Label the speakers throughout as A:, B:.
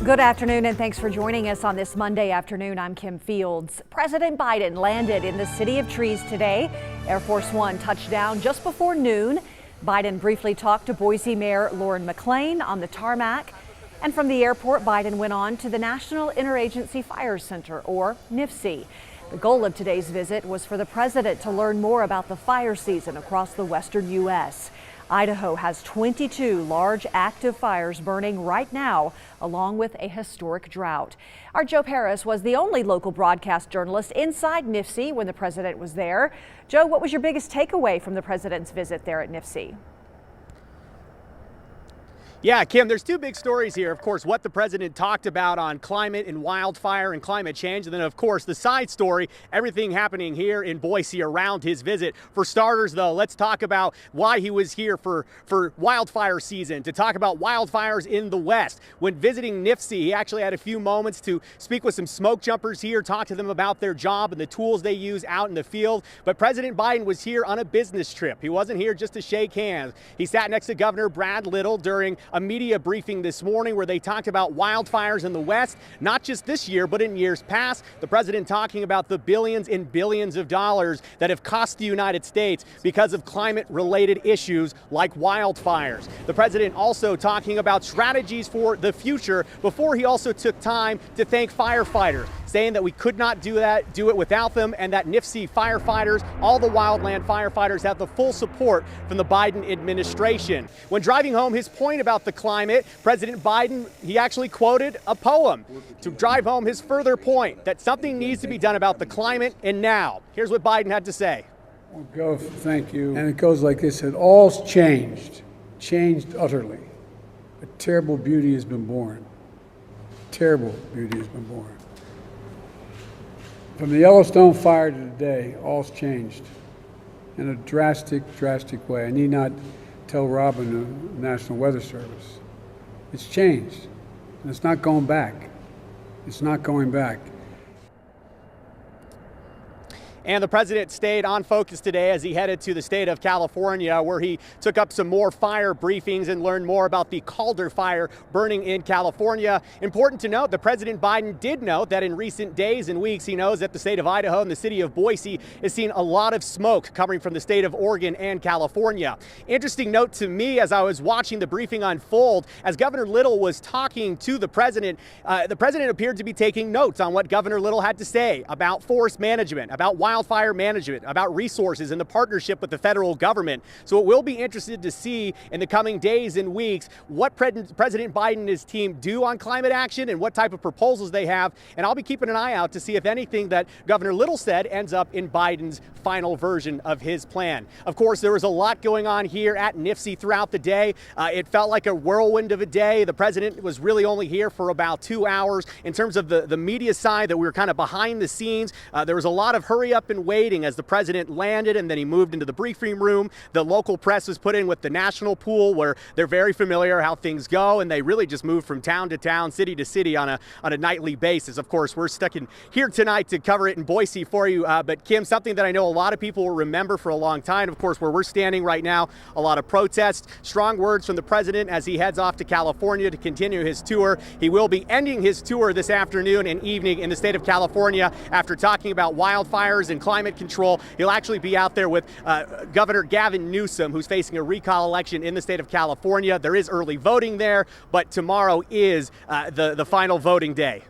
A: Good afternoon and thanks for joining us on this Monday afternoon. I'm Kim Fields. President Biden landed in the City of Trees today. Air Force One touched down just before noon. Biden briefly talked to Boise Mayor Lauren McLean on the tarmac. And from the airport, Biden went on to the National Interagency Fire Center, or NIFC. The goal of today's visit was for the president to learn more about the fire season across the western U.S. Idaho has 22 large active fires burning right now, along with a historic drought. Our Joe Paris was the only local broadcast journalist inside NIFC when the president was there. Joe, what was your biggest takeaway from the president's visit there at NIFC?
B: Yeah, Kim, there's two big stories here. Of course, what the president talked about on climate and wildfire and climate change. And then, of course, the side story, everything happening here in Boise around his visit. For starters, though, let's talk about why he was here for wildfire season, to talk about wildfires in the West. When visiting NIFC, he actually had a few moments to speak with some smoke jumpers here, talk to them about their job and the tools they use out in the field. But President Biden was here on a business trip. He wasn't here just to shake hands. He sat next to Governor Brad Little during a media briefing this morning where they talked about wildfires in the West, not just this year, but in years past. The president talking about the billions and billions of dollars that have cost the United States because of climate-related issues like wildfires. The president also talking about strategies for the future before he also took time to thank firefighters, saying that we could not do it without them, and that NIFC firefighters, all the wildland firefighters, have the full support from the Biden administration. When driving home his point about the climate, President Biden, he actually quoted a poem to drive home his further point that something needs to be done about the climate, and now. Here's what Biden had to say.
C: Thank you. And it goes like this: it all's changed utterly. A terrible beauty has been born. Terrible beauty has been born. From the Yellowstone fire to today, all's changed in a drastic way. I need not tell Robin, the National Weather Service. It's changed, and it's not going back. It's not going back.
B: And the president stayed on focus today as he headed to the state of California, where he took up some more fire briefings and learned more about the Calder fire burning in California. Important to note, the President Biden did note that in recent days and weeks, he knows that the state of Idaho and the city of Boise has seen a lot of smoke coming from the state of Oregon and California. Interesting note to me as I was watching the briefing unfold, as Governor Little was talking to the president appeared to be taking notes on what Governor Little had to say about forest management, about wildfire management, about resources and the partnership with the federal government. So it will be interesting to see in the coming days and weeks what President Biden and his team do on climate action and what type of proposals they have. And I'll be keeping an eye out to see if anything that Governor Little said ends up in Biden's final version of his plan. Of course, there was a lot going on here at NIFC throughout the day. It felt like a whirlwind of a day. The president was really only here for about 2 hours. In terms of the media side, that we were kind of behind the scenes, there was a lot of hurry up and waiting as the president landed, and then he moved into the briefing room. The local press was put in with the national pool, where they're very familiar how things go, and they really just move from town to town, city to city on a nightly basis. Of course, we're stuck in here tonight to cover it in Boise for you. But Kim, something that I know a lot of people will remember for a long time, of course, where we're standing right now, a lot of protests, strong words from the president as he heads off to California to continue his tour. He will be ending his tour this afternoon and evening in the state of California after talking about wildfires and climate control. He'll actually be out there with Governor Gavin Newsom, who's facing a recall election in the state of California. There is early voting there, but tomorrow is the final voting day.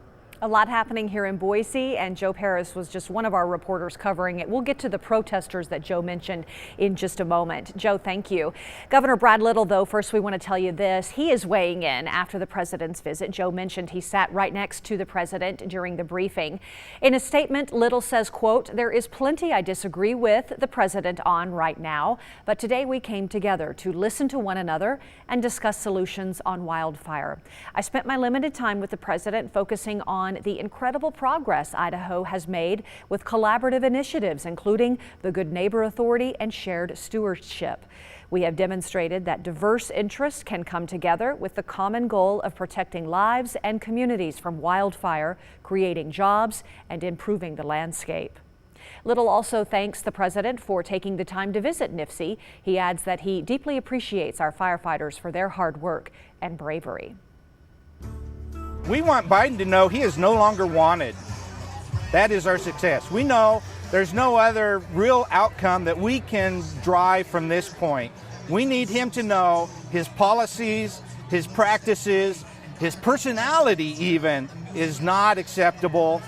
A: A lot happening here in Boise, and Joe Paris was just one of our reporters covering it. We'll get to the protesters that Joe mentioned in just a moment. Joe, thank you. Governor Brad Little, though, first we want to tell you this. He is weighing in after the president's visit. Joe mentioned he sat right next to the president during the briefing. In a statement, Little says, quote, "There is plenty I disagree with the president on right now, but today we came together to listen to one another and discuss solutions on wildfire. I spent my limited time with the president focusing on the incredible progress Idaho has made with collaborative initiatives, including the Good Neighbor Authority and shared stewardship. We have demonstrated that diverse interests can come together with the common goal of protecting lives and communities from wildfire, creating jobs, and improving the landscape." Little also thanks the president for taking the time to visit NIFC. He adds that he deeply appreciates our firefighters for their hard work and bravery.
D: We want Biden to know he is no longer wanted. That is our success. We know there's no other real outcome that we can drive from this point. We need him to know his policies, his practices, his personality even is not acceptable.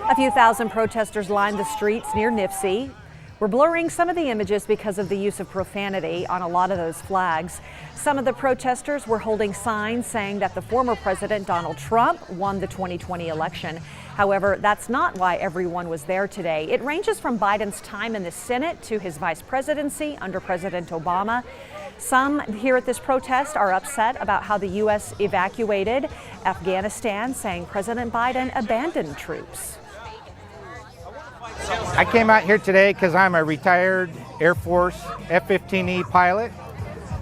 A: A few thousand protesters lined the streets near Nipsey. We're blurring some of the images because of the use of profanity on a lot of those flags. Some of the protesters were holding signs saying that the former president, Donald Trump, won the 2020 election. However, that's not why everyone was there today. It ranges from Biden's time in the Senate to his vice presidency under President Obama. Some here at this protest are upset about how the U.S. evacuated Afghanistan, saying President Biden abandoned troops.
D: I came out here today because I'm a retired Air Force F-15E pilot.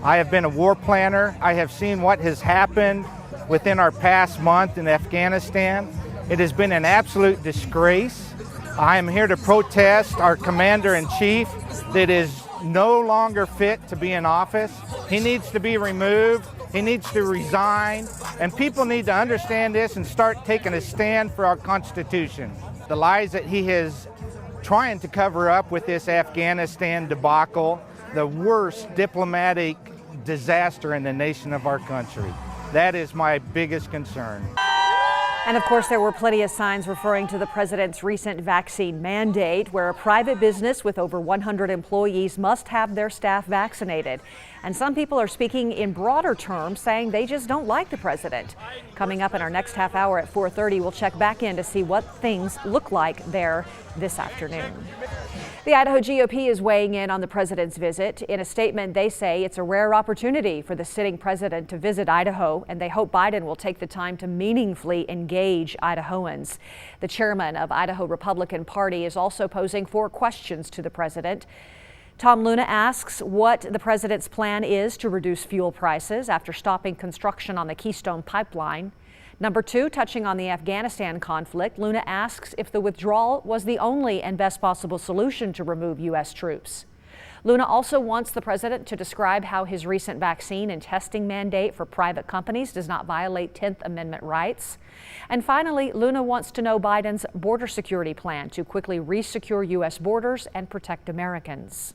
D: I have been a war planner. I have seen what has happened within our past month in Afghanistan. It has been an absolute disgrace. I am here to protest our commander-in-chief that is no longer fit to be in office. He needs to be removed. He needs to resign. And people need to understand this and start taking a stand for our Constitution. The lies that he is trying to cover up with this Afghanistan debacle, the worst diplomatic disaster in the nation of our country. That is my biggest concern.
A: And of course, there were plenty of signs referring to the president's recent vaccine mandate, where a private business with over 100 employees must have their staff vaccinated. And some people are speaking in broader terms, saying they just don't like the president. Coming up in our next half hour at 4:30, we'll check back in to see what things look like there this afternoon. The Idaho GOP is weighing in on the president's visit. In a statement, they say it's a rare opportunity for the sitting president to visit Idaho, and they hope Biden will take the time to meaningfully engage Idahoans. The chairman of Idaho Republican Party is also posing 4 questions to the president. Tom Luna asks what the president's plan is to reduce fuel prices after stopping construction on the Keystone Pipeline. Number 2, touching on the Afghanistan conflict, Luna asks if the withdrawal was the only and best possible solution to remove U.S. troops. Luna also wants the president to describe how his recent vaccine and testing mandate for private companies does not violate 10th Amendment rights. And finally, Luna wants to know Biden's border security plan to quickly resecure U.S. borders and protect Americans.